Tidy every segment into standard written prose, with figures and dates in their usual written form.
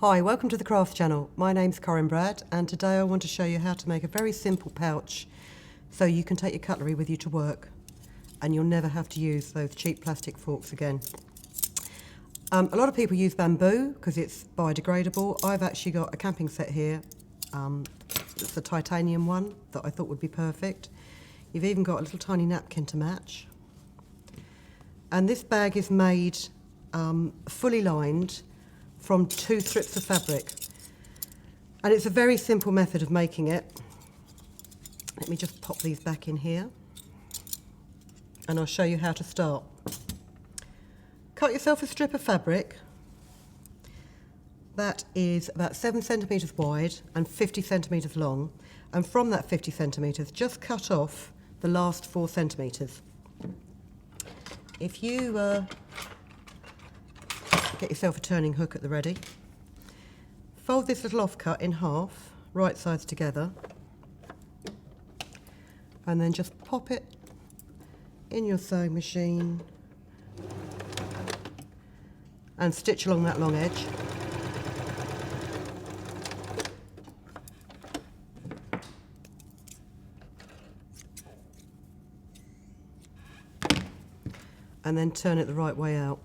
Hi, welcome to the Crafts channel. My name's Corinne Brad and today I want to show you how to make a very simple pouch so you can take your cutlery with you to work and you'll never have to use those cheap plastic forks again. A lot of people use bamboo because it's biodegradable. I've actually got a camping set here. It's a titanium one that I thought would be perfect. You've even got a little tiny napkin to match. And this bag is made fully lined from 2 strips of fabric. And it's a very simple method of making it. Let me just pop these back in here and I'll show you how to start. Cut yourself a strip of fabric that is about 7 centimetres wide and 50 centimetres long, and from that 50 centimetres just cut off the last 4 centimetres. If you get yourself a turning hook at the ready, fold this little offcut in half, right sides together, and then just pop it in your sewing machine and stitch along that long edge. And then turn it the right way out.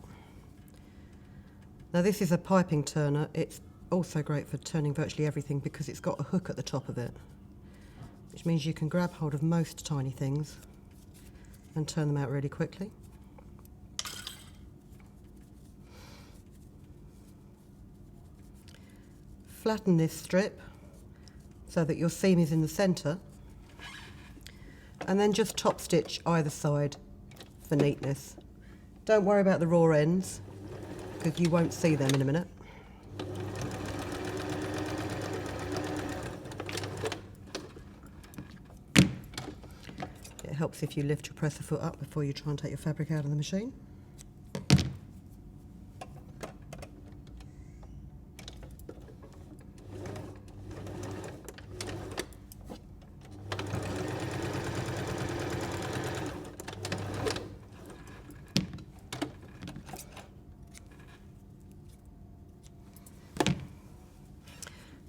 Now this is a piping turner. It's also great for turning virtually everything because it's got a hook at the top of it, which means you can grab hold of most tiny things and turn them out really quickly. Flatten this strip so that your seam is in the centre, and then just top stitch either side for neatness. Don't worry about the raw ends because you won't see them in a minute. It helps if you lift your presser foot up before you try and take your fabric out of the machine.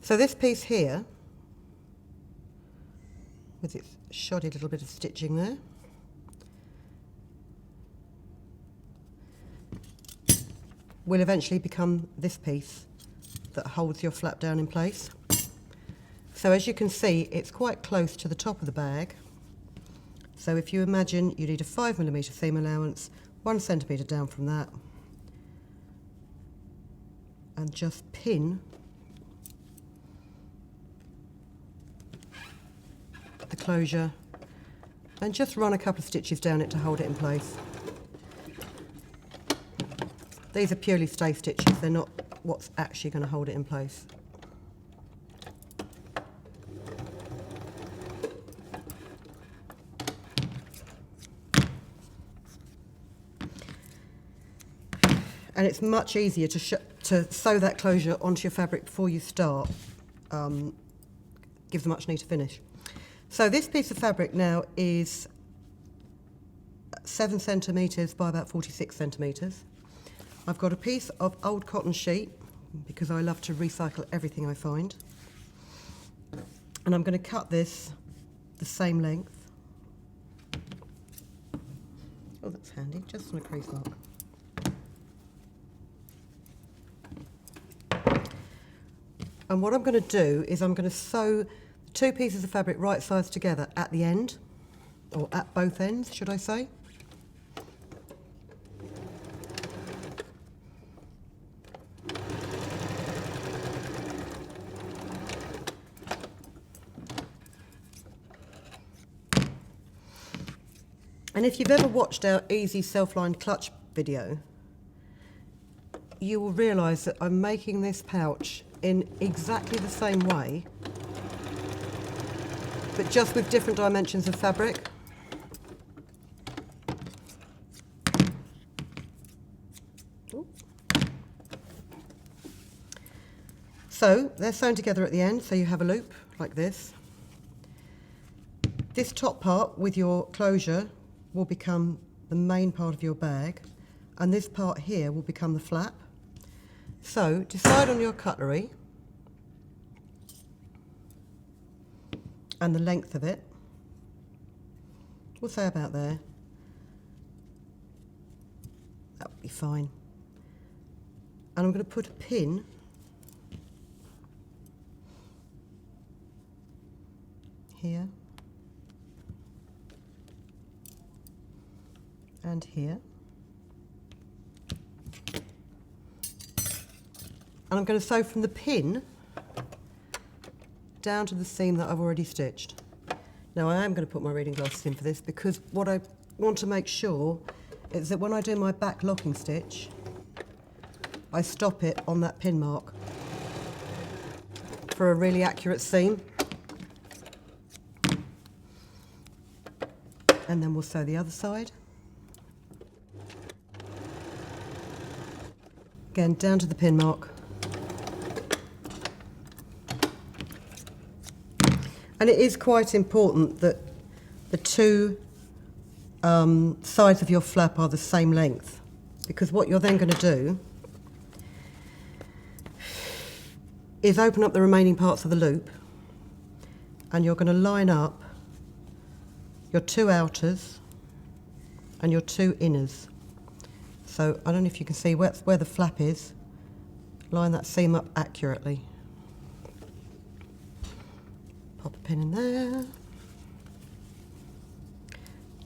So this piece here, with its shoddy little bit of stitching there, will eventually become this piece that holds your flap down in place. So as you can see, it's quite close to the top of the bag. So if you imagine you need a 5mm seam allowance, 1 centimetre down from that, and just pin the closure and just run a couple of stitches down it to hold it in place. These are purely stay stitches, they're not what's actually going to hold it in place. And it's much easier to sew that closure onto your fabric before you start. Gives a much neater finish. So this piece of fabric now is 7 centimetres by about 46 centimetres. I've got a piece of old cotton sheet because I love to recycle everything I find. And I'm going to cut this the same length. Oh, that's handy, just on a crease mark. And what I'm going to do is I'm going to sew 2 pieces of fabric right sides together at the end, or at both ends, should I say. And if you've ever watched our easy self-lined clutch video, you will realise that I'm making this pouch in exactly the same way, but just with different dimensions of fabric. Ooh. So they're sewn together at the end, so you have a loop like this. This top part with your closure will become the main part of your bag, and this part here will become the flap. So decide on your cutlery and the length of it. We'll say about there. That would be fine. And I'm going to put a pin here and here. And I'm going to sew from the pin down to the seam that I've already stitched. Now I am going to put my reading glasses in for this because what I want to make sure is that when I do my back locking stitch, I stop it on that pin mark for a really accurate seam. And then we'll sew the other side. Again, down to the pin mark. And it is quite important that the two sides of your flap are the same length, because what you're then going to do is open up the remaining parts of the loop, and you're going to line up your two outers and your two inners. So I don't know if you can see where the flap is. Line that seam up accurately. Pop a pin in there.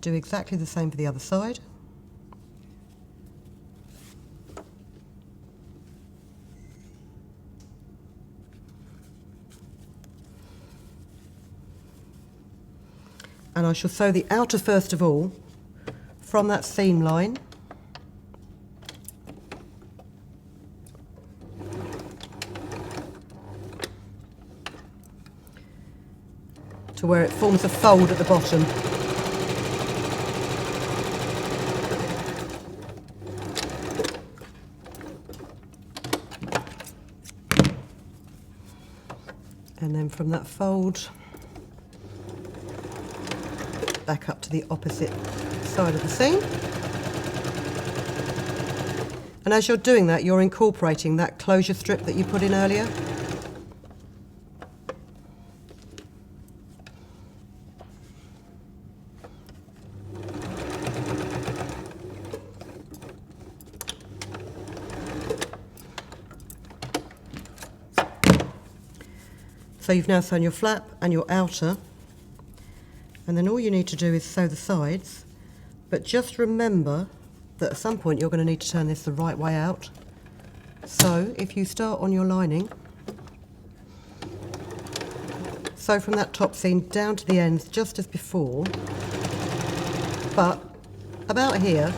Do exactly the same for the other side. And I shall sew the outer first of all from that seam line to where it forms a fold at the bottom. And then from that fold back up to the opposite side of the seam. And as you're doing that, you're incorporating that closure strip that you put in earlier. So you've now sewn your flap and your outer, and then all you need to do is sew the sides, but just remember that at some point you're going to need to turn this the right way out. So if you start on your lining, sew from that top seam down to the ends just as before, but about here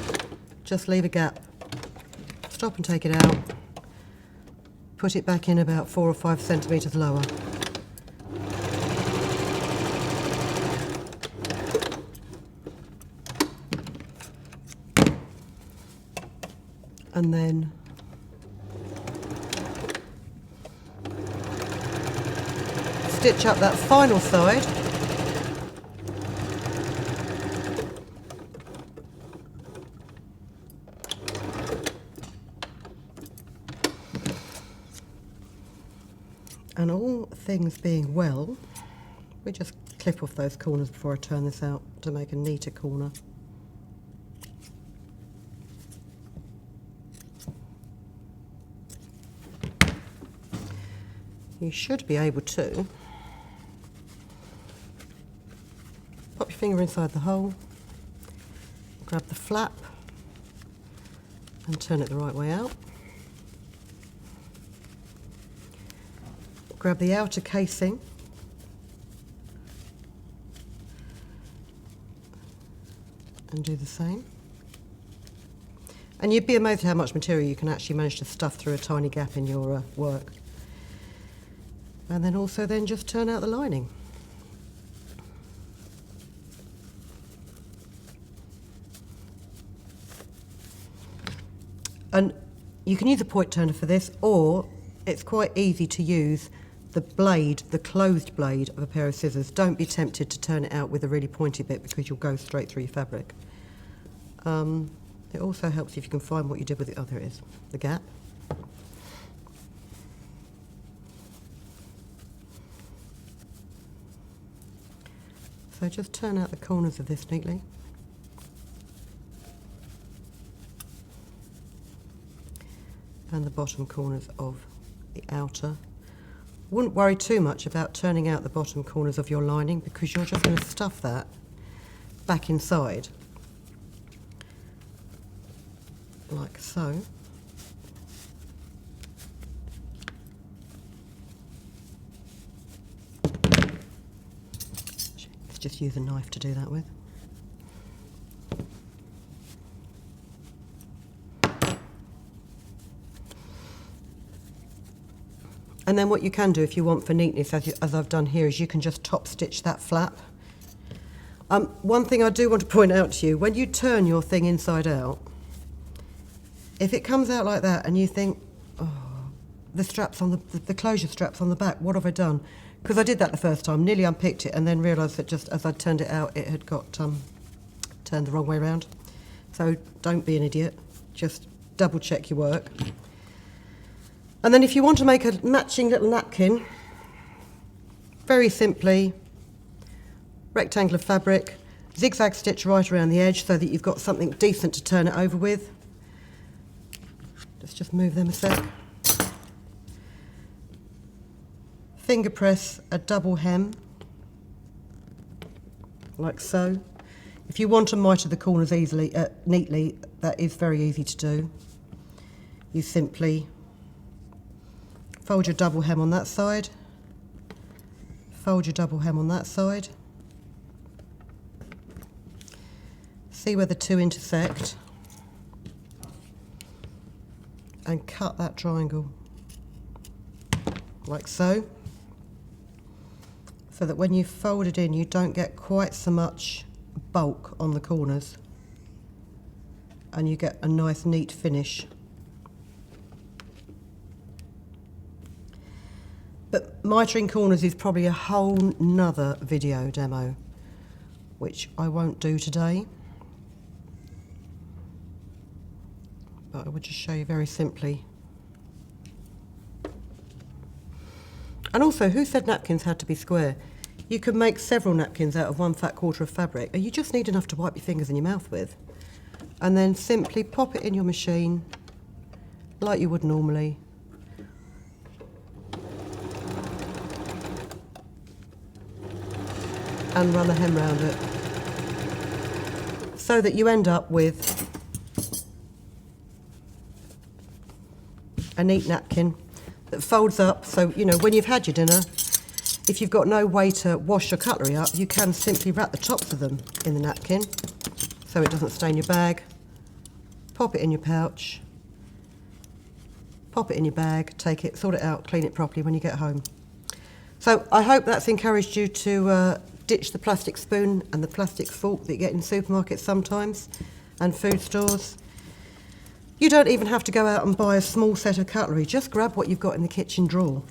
just leave a gap. Stop and take it out, put it back in about 4 or 5 centimetres lower. And then stitch up that final side. And all things being well, we just clip off those corners before I turn this out to make a neater corner. You should be able to pop your finger inside the hole, grab the flap and turn it the right way out. Grab the outer casing and do the same. And you'd be amazed at how much material you can actually manage to stuff through a tiny gap in your work. And then also then just turn out the lining. And you can use a point turner for this, or it's quite easy to use the blade, the closed blade of a pair of scissors. Don't be tempted to turn it out with a really pointy bit because you'll go straight through your fabric. It also helps if you can find what you did with it. Oh, there it is, the gap. So just turn out the corners of this neatly. And the bottom corners of the outer. Wouldn't worry too much about turning out the bottom corners of your lining, because you're just going to stuff that back inside, like so. Let's just use a knife to do that with. And then what you can do if you want for neatness, as I've done here, is you can just top stitch that flap. One thing I do want to point out to you, when you turn your thing inside out, if it comes out like that and you think, oh, the straps on the closure straps on the back, what have I done? Because I did that the first time, nearly unpicked it, and then realised that just as I turned it out, it had got turned the wrong way around. So don't be an idiot, just double check your work. And then if you want to make a matching little napkin, very simply, rectangle of fabric, zigzag stitch right around the edge so that you've got something decent to turn it over with. Let's just move them a sec. Finger press a double hem, like so. If you want to miter the corners neatly, that is very easy to do. You simply fold your double hem on that side, fold your double hem on that side, see where the two intersect, and cut that triangle, like so, so that when you fold it in, you don't get quite so much bulk on the corners, and you get a nice neat finish. But mitering corners is probably a whole nother video demo, which I won't do today. But I would just show you very simply. And also, who said napkins had to be square? You can make several napkins out of one fat quarter of fabric, and you just need enough to wipe your fingers and your mouth with. And then simply pop it in your machine like you would normally. And run the hem round it, so that you end up with a neat napkin that folds up. So, you know, when you've had your dinner, if you've got no way to wash your cutlery up, you can simply wrap the tops of them in the napkin so it doesn't stain your bag. Pop it in your pouch, pop it in your bag, take it, sort it out, clean it properly when you get home. So I hope that's encouraged you to ditch the plastic spoon and the plastic fork that you get in supermarkets sometimes and food stores. You don't even have to go out and buy a small set of cutlery. Just grab what you've got in the kitchen drawer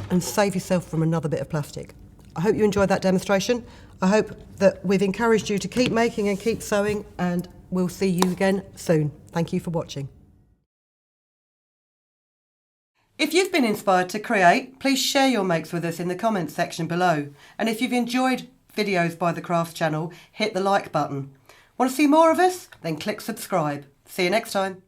and save yourself from another bit of plastic. I hope you enjoyed that demonstration. I hope that we've encouraged you to keep making and keep sewing, and we'll see you again soon. Thank you for watching. If you've been inspired to create, please share your makes with us in the comments section below. And if you've enjoyed videos by the Crafts channel, hit the like button. Want to see more of us? Then click subscribe. See you next time.